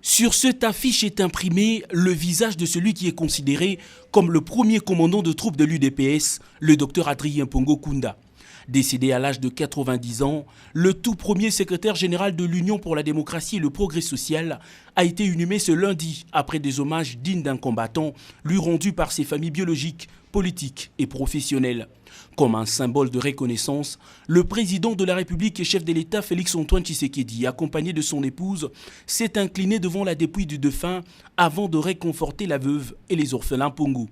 Sur cette affiche est imprimé le visage de celui qui est considéré comme le premier commandant de troupes de l'UDPS, le docteur Adrien Pongo Kunda. Décédé à l'âge de 90 ans, le tout premier secrétaire général de l'Union pour la démocratie et le progrès social a été inhumé ce lundi après des hommages dignes d'un combattant lui rendus par ses familles biologiques, politiques et professionnelles. Comme un symbole de reconnaissance, le président de la République et chef de l'État Félix-Antoine Tshisekedi, accompagné de son épouse, s'est incliné devant la dépouille du défunt avant de réconforter la veuve et les orphelins Pongo.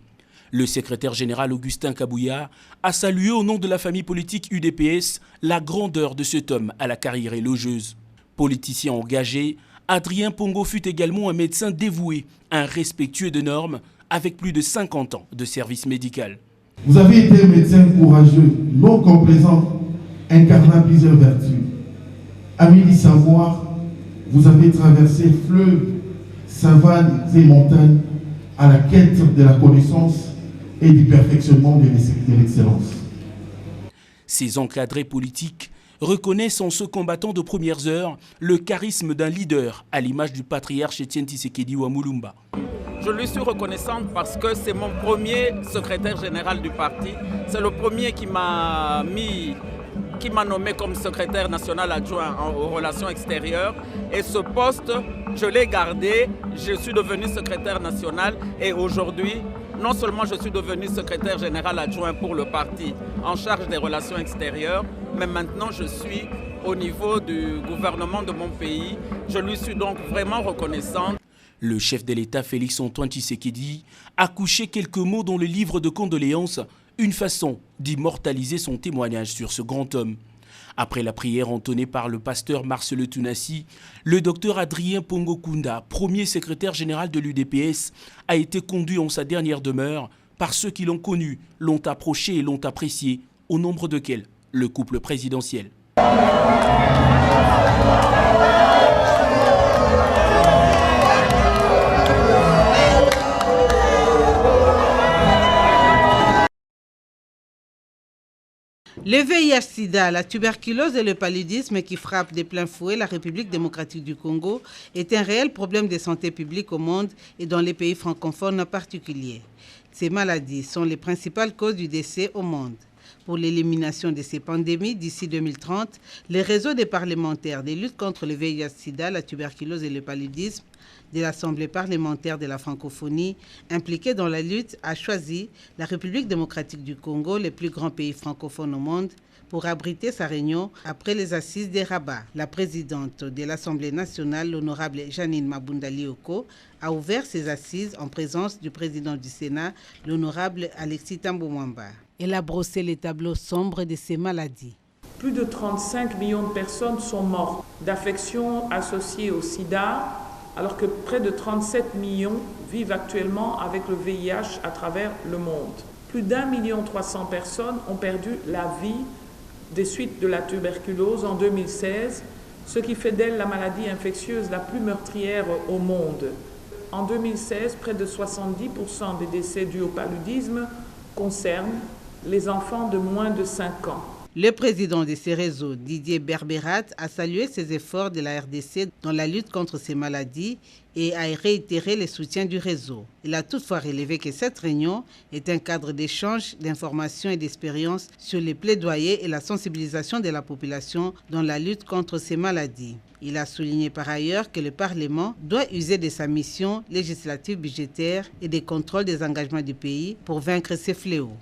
Le secrétaire général Augustin Kabouya a salué au nom de la famille politique UDPS la grandeur de cet homme à la carrière élogeuse. Politicien engagé, Adrien Pongo fut également un médecin dévoué, un respectueux de normes, avec plus de 50 ans de service médical. Vous avez été un médecin courageux, non complaisant, incarnant plusieurs vertus. Ami du savoir, vous avez traversé fleuves, savanes et montagnes à la quête de la connaissance et du perfectionnement de l'excellence. Ces encadrés politiques reconnaissent en ce combattant de premières heures le charisme d'un leader à l'image du patriarche Etienne Tshisekedi Wamulumba. Je lui suis reconnaissante parce que c'est mon premier secrétaire général du parti. C'est le premier qui m'a nommé comme secrétaire national adjoint aux relations extérieures. Et ce poste, je l'ai gardé. Je suis devenu secrétaire national et aujourd'hui, non seulement je suis devenu secrétaire général adjoint pour le parti en charge des relations extérieures, mais maintenant je suis au niveau du gouvernement de mon pays. Je lui suis donc vraiment reconnaissante. Le chef de l'État Félix-Antoine Tshisekedi a couché quelques mots dans le livre de condoléances, une façon d'immortaliser son témoignage sur ce grand homme. Après la prière entonnée par le pasteur Marcel Tunassi, le docteur Adrien Pongo Kunda, premier secrétaire général de l'UDPS, a été conduit en sa dernière demeure par ceux qui l'ont connu, l'ont approché et l'ont apprécié, au nombre desquels le couple présidentiel. Le VIH-Sida, la tuberculose et le paludisme qui frappent de plein fouet la République démocratique du Congo est un réel problème de santé publique au monde et dans les pays francophones en particulier. Ces maladies sont les principales causes du décès au monde. Pour l'élimination de ces pandémies d'ici 2030, le réseau des parlementaires de lutte contre le VIH-Sida, la tuberculose et le paludisme de l'Assemblée parlementaire de la francophonie impliquée dans la lutte a choisi la République démocratique du Congo, le plus grand pays francophone au monde, pour abriter sa réunion après les assises des Rabat. La présidente de l'Assemblée nationale, l'honorable Janine Mabunda Lioko, a ouvert ses assises en présence du président du Sénat, l'honorable Alexis Thambou Mwamba. Elle a brossé les tableaux sombres de ces maladies. Plus de 35 millions de personnes sont mortes d'affections associées au sida, alors que près de 37 millions vivent actuellement avec le VIH à travers le monde. Plus d'1,3 million de personnes ont perdu la vie des suites de la tuberculose en 2016, ce qui fait d'elle la maladie infectieuse la plus meurtrière au monde. En 2016, près de 70% des décès dus au paludisme concernent les enfants de moins de 5 ans. Le président de ces réseaux, Didier Berberat, a salué ses efforts de la RDC dans la lutte contre ces maladies et a réitéré le soutien du réseau. Il a toutefois relevé que cette réunion est un cadre d'échange, d'informations et d'expériences sur les plaidoyers et la sensibilisation de la population dans la lutte contre ces maladies. Il a souligné par ailleurs que le Parlement doit user de sa mission législative budgétaire et des contrôles des engagements du pays pour vaincre ces fléaux.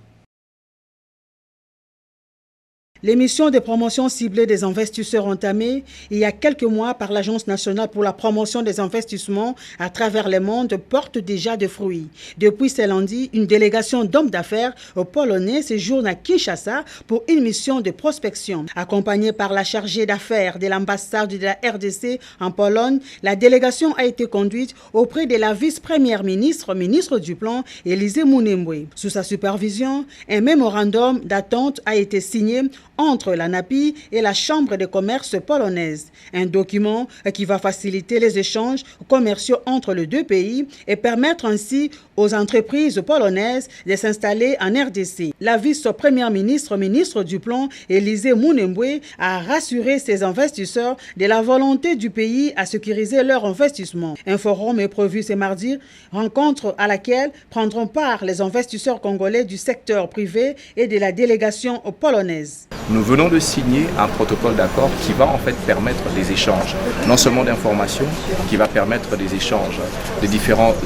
Les missions de promotion ciblée des investisseurs entamées il y a quelques mois par l'Agence nationale pour la promotion des investissements à travers le monde portent déjà des fruits. Depuis ce lundi, une délégation d'hommes d'affaires polonais séjourne à Kinshasa pour une mission de prospection. Accompagnée par la chargée d'affaires de l'ambassade de la RDC en Pologne, la délégation a été conduite auprès de la vice-première ministre, ministre du Plan, Élisée Mounembwe. Sous sa supervision, un mémorandum d'attente a été signé entre la NAPI et la Chambre de commerce polonaise. Un document qui va faciliter les échanges commerciaux entre les deux pays et permettre ainsi aux entreprises polonaises de s'installer en RDC. La vice-première ministre, ministre du Plan, Élisée Mounembwe, a rassuré ses investisseurs de la volonté du pays à sécuriser leur investissement. Un forum est prévu ce mardi, rencontre à laquelle prendront part les investisseurs congolais du secteur privé et de la délégation polonaise. Nous venons de signer un protocole d'accord qui va en fait permettre des échanges, non seulement d'informations, qui va permettre des échanges de différentes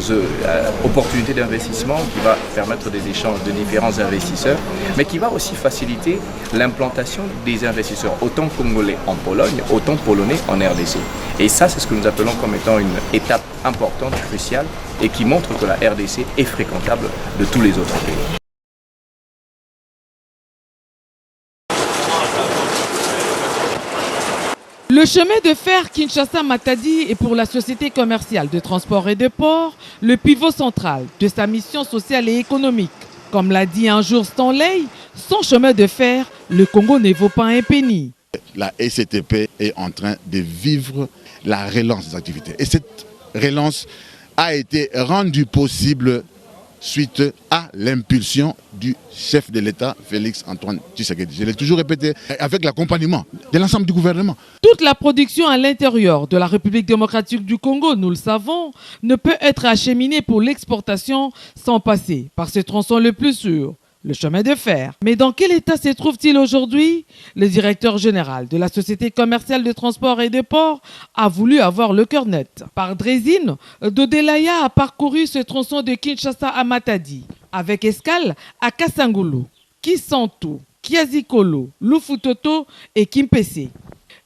opportunités d'investissement, qui va permettre des échanges de différents investisseurs, mais qui va aussi faciliter l'implantation des investisseurs, autant congolais en Pologne, autant polonais en RDC. Et ça, c'est ce que nous appelons comme étant une étape importante, cruciale, et qui montre que la RDC est fréquentable de tous les autres pays. Le chemin de fer Kinshasa-Matadi est pour la société commerciale de transport et de port le pivot central de sa mission sociale et économique. Comme l'a dit un jour Stanley, sans chemin de fer, le Congo ne vaut pas un penny. La SCTP est en train de vivre la relance des activités. Et cette relance a été rendue possible suite à l'impulsion du chef de l'État, Félix Antoine Tshisekedi. Je l'ai toujours répété, avec l'accompagnement de l'ensemble du gouvernement. Toute la production à l'intérieur de la République démocratique du Congo, nous le savons, ne peut être acheminée pour l'exportation sans passer par ce tronçon le plus sûr, le chemin de fer. Mais dans quel état se trouve-t-il aujourd'hui? Le directeur général de la Société commerciale de transport et de port a voulu avoir le cœur net. Par drésine, Dodelaya a parcouru ce tronçon de Kinshasa à Matadi, avec escale à Kasangulu, Kisantu, Kiazikolo, Lufutoto et Kimpese.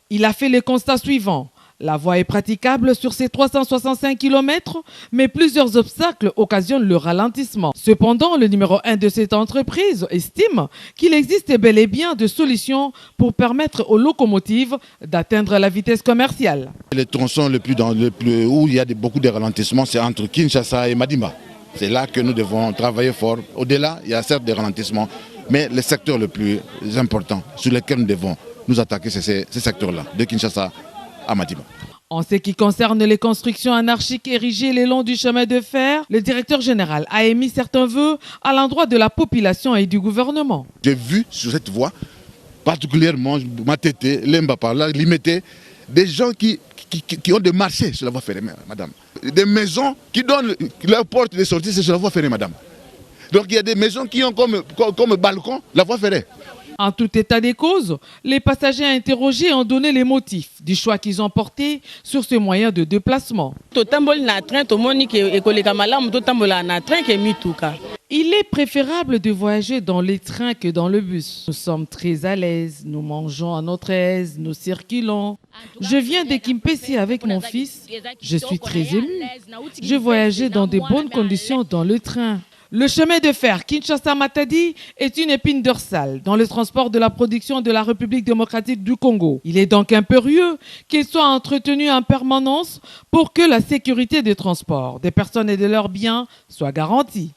Il a fait le constat suivant. La voie est praticable sur ces 365 km, mais plusieurs obstacles occasionnent le ralentissement. Cependant, le numéro 1 de cette entreprise estime qu'il existe bel et bien de solutions pour permettre aux locomotives d'atteindre la vitesse commerciale. Le tronçon où il y a beaucoup de ralentissements, c'est entre Kinshasa et Madimba. C'est là que nous devons travailler fort. Au-delà, il y a certes des ralentissements, mais le secteur le plus important sur lequel nous devons nous attaquer, c'est ce secteur-là, de Kinshasa à Madimba. En ce qui concerne les constructions anarchiques érigées le long du chemin de fer, le directeur général a émis certains vœux à l'endroit de la population et du gouvernement. J'ai vu sur cette voie, particulièrement Matete, Lemba par là, Limité, des gens qui ont des marchés sur la voie ferrée, madame. Des maisons qui donnent leur porte de sortie, c'est sur la voie ferrée, madame. Donc il y a des maisons qui ont comme balcon la voie ferrée. En tout état des causes, les passagers interrogés ont donné les motifs du choix qu'ils ont porté sur ce moyen de déplacement. Il est préférable de voyager dans les trains que dans le bus. Nous sommes très à l'aise, nous mangeons à notre aise, nous circulons. Je viens de Kimpese avec mon fils, je suis très ému. Je voyageais dans de bonnes conditions dans le train. Le chemin de fer Kinshasa-Matadi est une épine dorsale dans le transport de la production de la République démocratique du Congo. Il est donc impérieux qu'il soit entretenu en permanence pour que la sécurité des transports des personnes et de leurs biens soit garantie.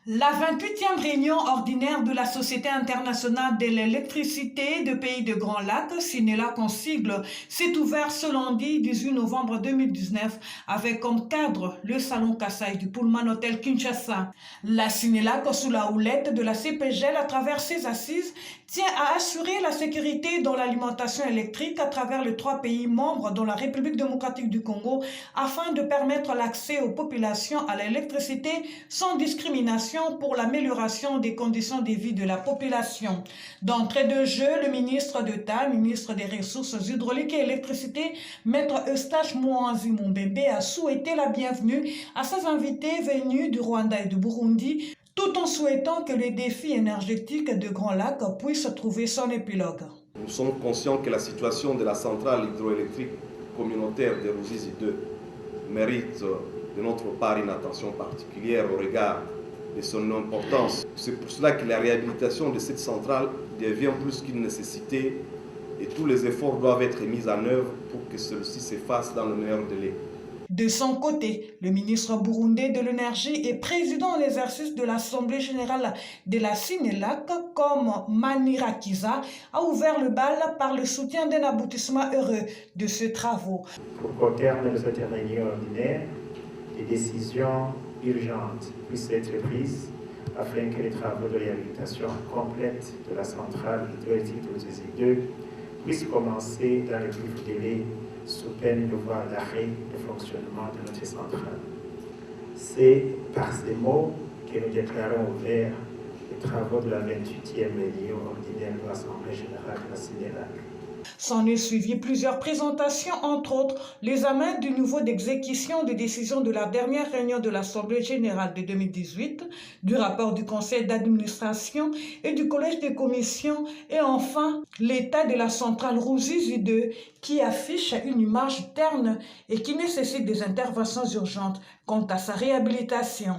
La 28e réunion ordinaire de la Société internationale de l'électricité de pays de Grand Lac, Sinelac en sigle, s'est ouverte ce lundi 18 novembre 2019 avec comme cadre le salon Kassai du Pullman Hotel Kinshasa. La Sinelac, sous la houlette de la CPGL à travers ses assises, tient à assurer la sécurité dans l'alimentation électrique à travers les 3 pays membres dans la République démocratique du Congo afin de permettre l'accès aux populations à l'électricité sans discrimination pour l'amélioration des conditions de vie de la population. D'entrée de jeu, le ministre d'État, ministre des Ressources hydrauliques et électricité, Maître Eustache Mouanzi Mumbembe, a souhaité la bienvenue à ses invités venus du Rwanda et du Burundi, tout en souhaitant que les défis énergétiques de Grand Lac puissent trouver son épilogue. Nous sommes conscients que la situation de la centrale hydroélectrique communautaire de Ruzizi 2 mérite de notre part une attention particulière au regard de son importance. C'est pour cela que la réhabilitation de cette centrale devient plus qu'une nécessité et tous les efforts doivent être mis en œuvre pour que celle-ci se fasse dans le meilleur délai. De son côté, le ministre burundais de l'énergie et président en exercice de l'Assemblée générale de la Sinelac, comme Manirakiza, a ouvert le bal par le soutien d'un aboutissement heureux de ces travaux. Pour qu'au terme de cette réunion ordinaire, des décisions urgentes puissent être prises afin que les travaux de réhabilitation complète de la centrale hydroélectrique de Ruzizi 2 puissent commencer dans les plus brefs délais sous peine de voir l'arrêt de fonctionnement de notre centrale. C'est par ces mots que nous déclarons ouverts les travaux de la 28e réunion ordinaire de l'Assemblée générale de la Sinelac. S'en est suivi plusieurs présentations, entre autres l'examen du niveau d'exécution des décisions de la dernière réunion de l'Assemblée générale de 2018, du rapport du conseil d'administration et du collège des commissions, et enfin l'état de la centrale Ruzizi 2 qui affiche une image terne et qui nécessite des interventions urgentes quant à sa réhabilitation.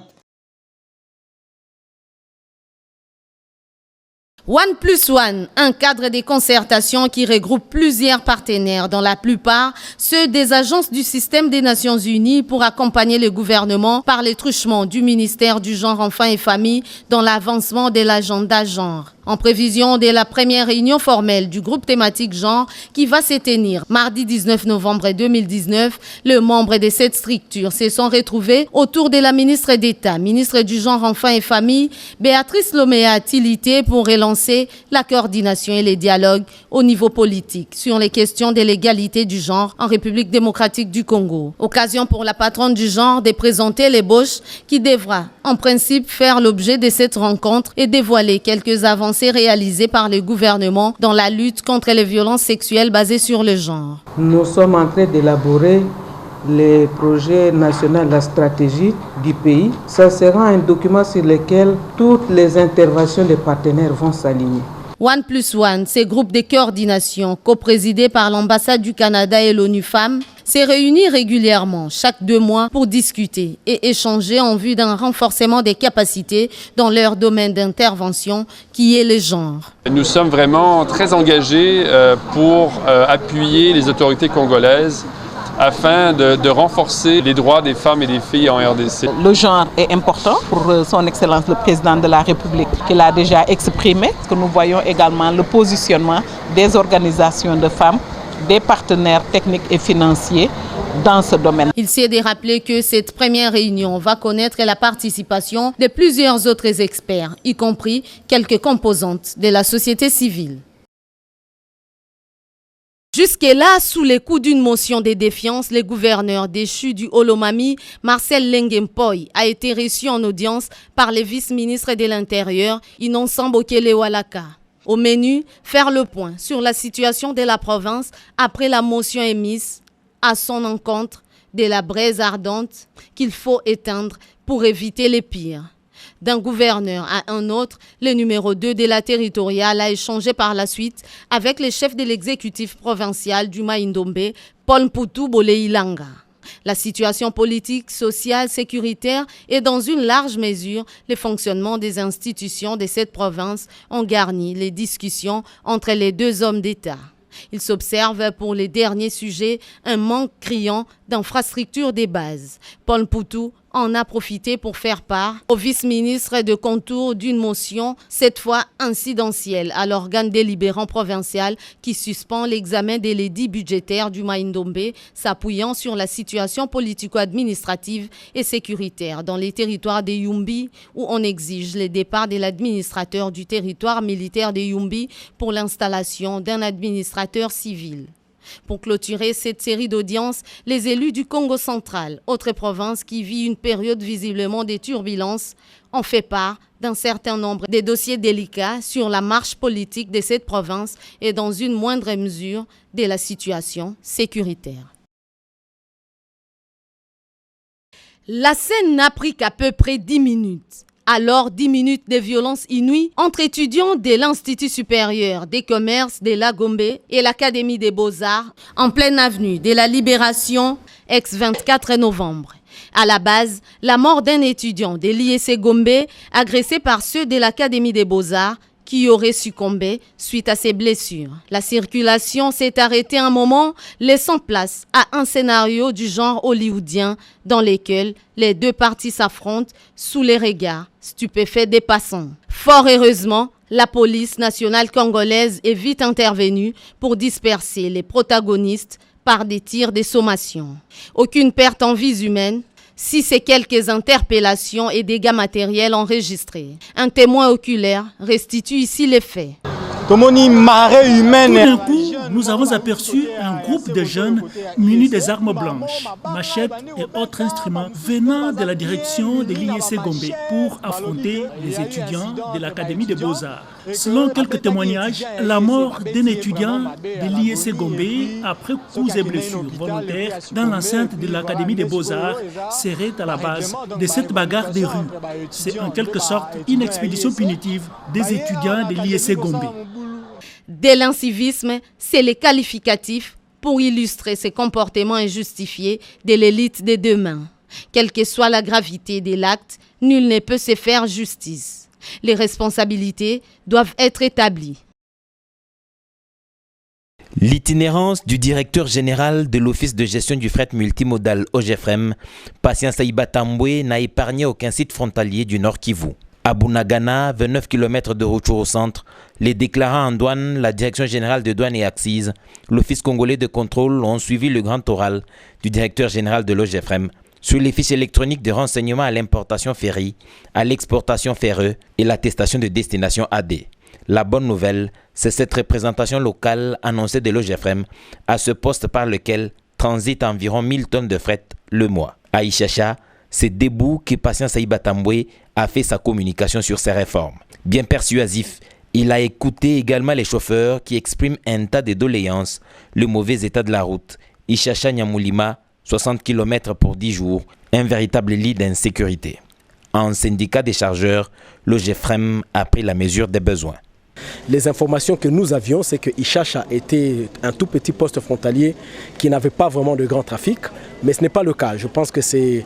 One+One, un cadre de concertation qui regroupe plusieurs partenaires, dont la plupart ceux des agences du système des Nations Unies pour accompagner le gouvernement par les truchements du ministère du Genre, Enfants et Familles dans l'avancement de l'agenda genre. En prévision de la première réunion formelle du groupe thématique genre qui va se tenir mardi 19 novembre 2019, les membres de cette structure se sont retrouvés autour de la ministre d'État, ministre du Genre, Enfants et Familles, Béatrice Loméa-Tilité, pour relancer la coordination et les dialogues au niveau politique sur les questions de l'égalité du genre en République démocratique du Congo. Occasion pour la patronne du genre de présenter l'ébauche qui devra en principe faire l'objet de cette rencontre et dévoiler quelques avancées réalisées par le gouvernement dans la lutte contre les violences sexuelles basées sur le genre. Nous sommes en train d'élaborer les projets nationaux, la stratégie du pays. Ça sera un document sur lequel toutes les interventions des partenaires vont s'aligner. One+One, ces groupes de coordination co-présidés par l'ambassade du Canada et l'ONU Femmes, s'est réuni régulièrement, chaque 2 mois, pour discuter et échanger en vue d'un renforcement des capacités dans leur domaine d'intervention, qui est le genre. Nous sommes vraiment très engagés pour appuyer les autorités congolaises afin de renforcer les droits des femmes et des filles en RDC. Le genre est important pour son Excellence le Président de la République, qui l'a déjà exprimé, parce que nous voyons également le positionnement des organisations de femmes, des partenaires techniques et financiers dans ce domaine. Il s'est de rappeler que cette première réunion va connaître la participation de plusieurs autres experts, y compris quelques composantes de la société civile. Jusque-là, sous les coups d'une motion de défiance, le gouverneur déchu du Olomami, Marcel Lengempoy, a été reçu en audience par le vice-ministre de l'Intérieur, Innocent Bokele-Walaka. Au menu, faire le point sur la situation de la province après la motion émise à son encontre de la braise ardente qu'il faut éteindre pour éviter les pires. D'un gouverneur à un autre, le numéro 2 de la territoriale a échangé par la suite avec le chef de l'exécutif provincial du Maïndombe, Paul Mputu Boleilanga. La situation politique, sociale, sécuritaire et dans une large mesure, le fonctionnement des institutions de cette province ont garni les discussions entre les deux hommes d'État. Il s'observe pour les derniers sujets un manque criant d'infrastructures des bases. Paul Mputu en a profité pour faire part au vice-ministre de contour d'une motion, cette fois incidentielle, à l'organe délibérant provincial qui suspend l'examen des lédits budgétaires du Maïndombe, s'appuyant sur la situation politico-administrative et sécuritaire dans les territoires de Yumbi, où on exige le départ de l'administrateur du territoire militaire de Yumbi pour l'installation d'un administrateur civil. Pour clôturer cette série d'audiences, les élus du Congo central, autre province qui vit une période visiblement de turbulences, ont fait part d'un certain nombre de dossiers délicats sur la marche politique de cette province et dans une moindre mesure de la situation sécuritaire. La scène n'a pris qu'à peu près 10 minutes. Alors, 10 minutes de violence inouïe entre étudiants de l'Institut supérieur des commerces de la Gombe et l'Académie des beaux-arts en pleine avenue de la Libération, ex-24 novembre. À la base, la mort d'un étudiant de l'IEC Gombe agressé par ceux de l'Académie des beaux-arts qui aurait succombé suite à ses blessures. La circulation s'est arrêtée un moment, laissant place à un scénario du genre hollywoodien dans lequel les deux parties s'affrontent sous les regards stupéfaits des passants. Fort heureusement, la police nationale congolaise est vite intervenue pour disperser les protagonistes par des tirs de sommation. Aucune perte en vies humaines, si c'est quelques interpellations et dégâts matériels enregistrés. Un témoin oculaire restitue ici les faits. Tout d'un coup, nous avons aperçu un groupe de jeunes munis des armes blanches, machettes et autres instruments venant de la direction de l'IEC Gombe pour affronter les étudiants de l'Académie des Beaux-Arts. Selon quelques témoignages, la mort d'un étudiant de l'IEC Gombe après coups et blessures volontaires dans l'enceinte de l'Académie des Beaux-Arts serait à la base de cette bagarre des rues. C'est en quelque sorte une expédition punitive des étudiants de l'IEC Gombe. Dès l'incivisme, c'est les qualificatifs pour illustrer ces comportements injustifiés de l'élite de demain. Quelle que soit la gravité de l'acte, nul ne peut se faire justice. Les responsabilités doivent être établies. L'itinérance du directeur général de l'Office de gestion du fret multimodal OGFREM, Patient Saïba Tamboué, n'a épargné aucun site frontalier du Nord Kivu. À Bunagana, 29 km de Rutshuru au centre, les déclarants en douane, la Direction générale de douane et axes, l'Office congolais de contrôle ont suivi le grand oral du directeur général de l'OGFREM sur les fiches électroniques de renseignement à l'importation ferry, à l'exportation ferreux et l'attestation de destination AD. La bonne nouvelle, c'est cette représentation locale annoncée de l'OGFREM à ce poste par lequel transitent environ 1000 tonnes de fret le mois. À Ishasha, c'est debout que Patient Saïba Tamboué a fait sa communication sur ces réformes. Bien persuasif, il a écouté également les chauffeurs qui expriment un tas de doléances, le mauvais état de la route, Ishasha Nyamulima, 60 km pour 10 jours, un véritable lit d'insécurité. En syndicat des chargeurs, l'OGFREM a pris la mesure des besoins. Les informations que nous avions, c'est que Ishasha était un tout petit poste frontalier qui n'avait pas vraiment de grand trafic, mais ce n'est pas le cas. Je pense que c'est,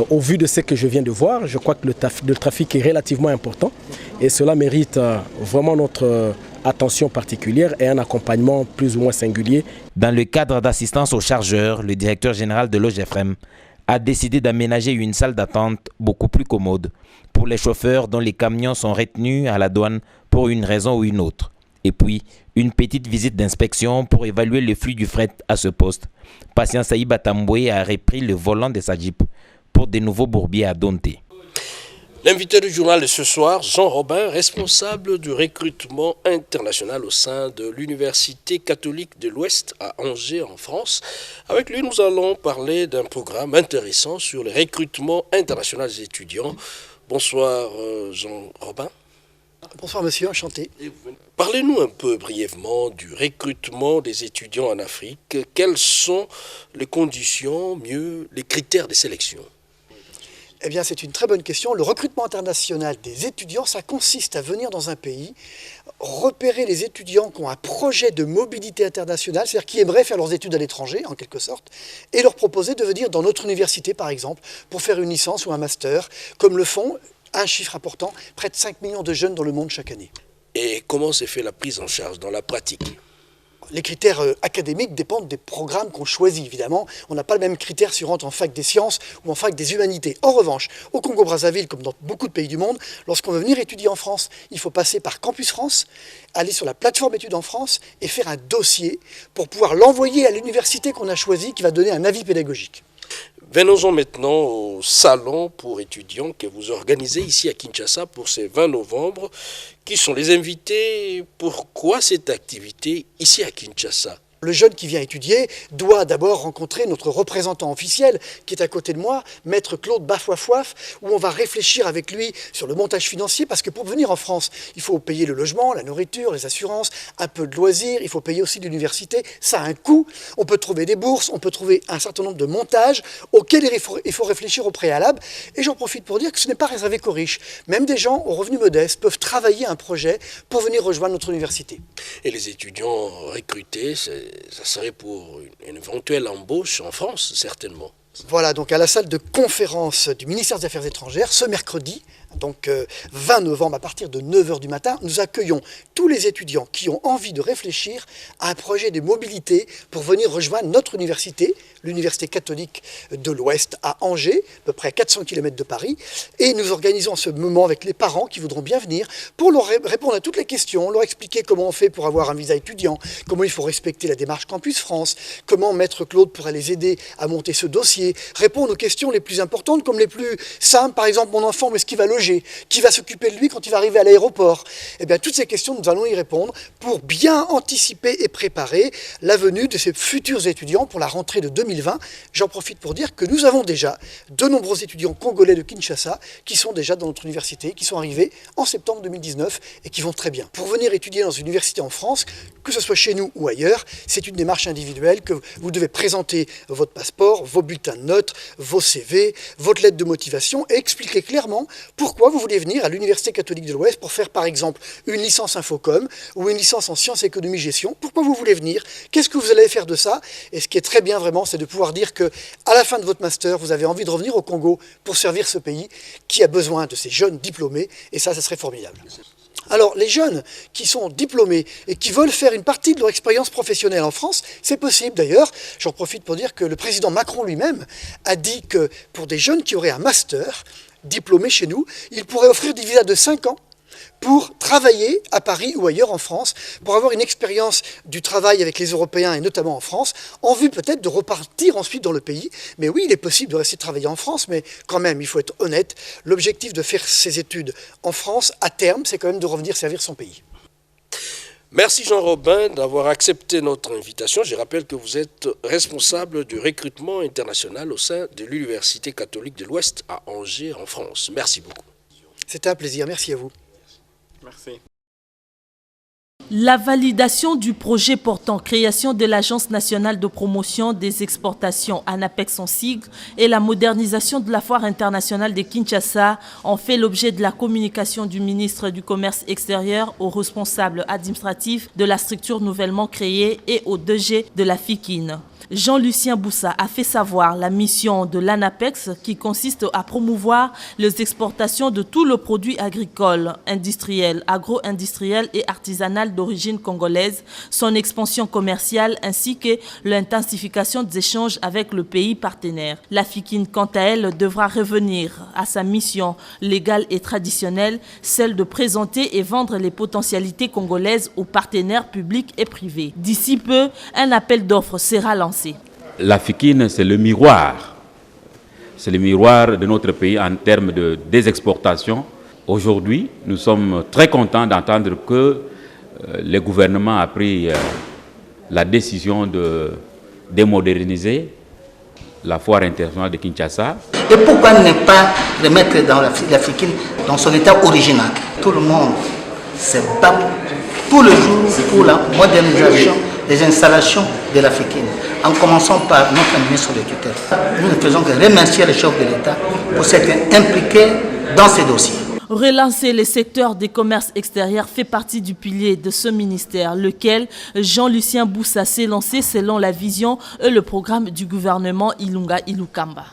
au vu de ce que je viens de voir, je crois que le trafic est relativement important et cela mérite vraiment notre attention particulière et un accompagnement plus ou moins singulier. Dans le cadre d'assistance aux chargeurs, le directeur général de l'OGFREM a décidé d'aménager une salle d'attente beaucoup plus commode pour les chauffeurs dont les camions sont retenus à la douane pour une raison ou une autre. Et puis, une petite visite d'inspection pour évaluer le flux du fret à ce poste. Patient Saïba Tamboué a repris le volant de sa Jeep pour de nouveaux bourbiers à dompter. L'invité du journal de ce soir, Jean Robin, responsable du recrutement international au sein de l'Université catholique de l'Ouest à Angers en France. Avec lui, nous allons parler d'un programme intéressant sur le recrutement international des étudiants. Bonsoir Jean Robin. Bonsoir monsieur, enchanté. Parlez-nous un peu brièvement du recrutement des étudiants en Afrique. Quelles sont les conditions, mieux les critères de sélection ? Eh bien, c'est une très bonne question. Le recrutement international des étudiants, ça consiste à venir dans un pays, repérer les étudiants qui ont un projet de mobilité internationale, c'est-à-dire qui aimeraient faire leurs études à l'étranger, en quelque sorte, et leur proposer de venir dans notre université, par exemple, pour faire une licence ou un master, comme le font, un chiffre important, près de 5 millions de jeunes dans le monde chaque année. Et comment s'est fait la prise en charge dans la pratique ? Les critères académiques dépendent des programmes qu'on choisit, évidemment. On n'a pas le même critère si on rentre en fac des sciences ou en fac des humanités. En revanche, au Congo-Brazzaville, comme dans beaucoup de pays du monde, lorsqu'on veut venir étudier en France, il faut passer par Campus France, aller sur la plateforme Études en France et faire un dossier pour pouvoir l'envoyer à l'université qu'on a choisie, qui va donner un avis pédagogique. Venons-en maintenant au salon pour étudiants que vous organisez ici à Kinshasa pour ce 20 novembre. Qui sont les invités? Pourquoi cette activité ici à Kinshasa? Le jeune qui vient étudier doit d'abord rencontrer notre représentant officiel qui est à côté de moi, Maître Claude Bafouafouaf, où on va réfléchir avec lui sur le montage financier, parce que pour venir en France, il faut payer le logement, la nourriture, les assurances, un peu de loisirs, il faut payer aussi l'université, ça a un coût, on peut trouver des bourses, on peut trouver un certain nombre de montages auxquels il faut réfléchir au préalable, et j'en profite pour dire que ce n'est pas réservé qu'aux riches, même des gens aux revenus modestes peuvent travailler un projet pour venir rejoindre notre université. Et les étudiants recrutés, ça serait pour une éventuelle embauche en France, certainement. Voilà, donc à la salle de conférence du ministère des Affaires étrangères, ce mercredi, donc 20 novembre, à partir de 9h du matin, nous accueillons tous les étudiants qui ont envie de réfléchir à un projet de mobilité pour venir rejoindre notre université, l'Université catholique de l'Ouest à Angers, à peu près à 400 km de Paris. Et nous organisons ce moment avec les parents qui voudront bien venir pour leur répondre à toutes les questions, leur expliquer comment on fait pour avoir un visa étudiant, comment il faut respecter la démarche Campus France, comment Maître Claude pourrait les aider à monter ce dossier, répondre aux questions les plus importantes comme les plus simples, par exemple mon enfant, où est-ce qu'il va loger ? Qui va s'occuper de lui quand il va arriver à l'aéroport? Eh bien, toutes ces questions, nous allons y répondre pour bien anticiper et préparer la venue de ces futurs étudiants pour la rentrée de 2020. J'en profite pour dire que nous avons déjà de nombreux étudiants congolais de Kinshasa qui sont déjà dans notre université, qui sont arrivés en septembre 2019 et qui vont très bien. Pour venir étudier dans une université en France, que ce soit chez nous ou ailleurs, c'est une démarche individuelle que vous devez présenter votre passeport, vos bulletins de notes, vos CV, votre lettre de motivation et expliquer clairement pourquoi vous voulez venir à l'Université catholique de l'Ouest pour faire par exemple une licence Infocom ou une licence en sciences, économie, gestion. Pourquoi vous voulez venir? Qu'est-ce que vous allez faire de ça? Et ce qui est très bien vraiment, c'est de pouvoir dire que à la fin de votre master, vous avez envie de revenir au Congo pour servir ce pays qui a besoin de ces jeunes diplômés. Et ça serait formidable. Alors, les jeunes qui sont diplômés et qui veulent faire une partie de leur expérience professionnelle en France, c'est possible d'ailleurs. J'en profite pour dire que le président Macron lui-même a dit que pour des jeunes qui auraient un master diplômés chez nous, il pourrait offrir des visas de 5 ans pour travailler à Paris ou ailleurs en France, pour avoir une expérience du travail avec les Européens et notamment en France, en vue peut-être de repartir ensuite dans le pays. Mais oui, il est possible de rester travailler en France, mais quand même, il faut être honnête, l'objectif de faire ses études en France, à terme, c'est quand même de revenir servir son pays. Merci Jean Robin d'avoir accepté notre invitation. Je rappelle que vous êtes responsable du recrutement international au sein de l'Université catholique de l'Ouest à Angers en France. Merci beaucoup. C'était un plaisir, merci à vous. Merci. La validation du projet portant création de l'Agence nationale de promotion des exportations, ANAPEX en sigle, et la modernisation de la foire internationale de Kinshasa ont fait l'objet de la communication du ministre du Commerce extérieur aux responsables administratifs de la structure nouvellement créée et au DG de la FICIN. Jean-Lucien Boussa a fait savoir la mission de l'ANAPEX qui consiste à promouvoir les exportations de tout le produit agricole, industriel, agro-industriel et artisanal d'origine congolaise, son expansion commerciale ainsi que l'intensification des échanges avec le pays partenaire. La FICIN, quant à elle, devra revenir à sa mission légale et traditionnelle, celle de présenter et vendre les potentialités congolaises aux partenaires publics et privés. D'ici peu, un appel d'offres sera lancé. La FICIN, c'est le miroir. C'est le miroir de notre pays en termes de désexportation. Aujourd'hui, nous sommes très contents d'entendre que le gouvernement a pris la décision de démoderniser la foire internationale de Kinshasa. Et pourquoi ne pas remettre dans la FICIN dans son état original? Tout le monde se bat tous les jours pour la modernisation des installations de la FICIN, en commençant par notre ministre de tutelle. Nous ne faisons que remercier le chef de l'État pour s'être impliqué dans ces dossiers. Relancer les secteurs des commerces extérieurs fait partie du pilier de ce ministère, lequel Jean-Lucien Boussa s'est lancé selon la vision et le programme du gouvernement Ilunga Ilukamba.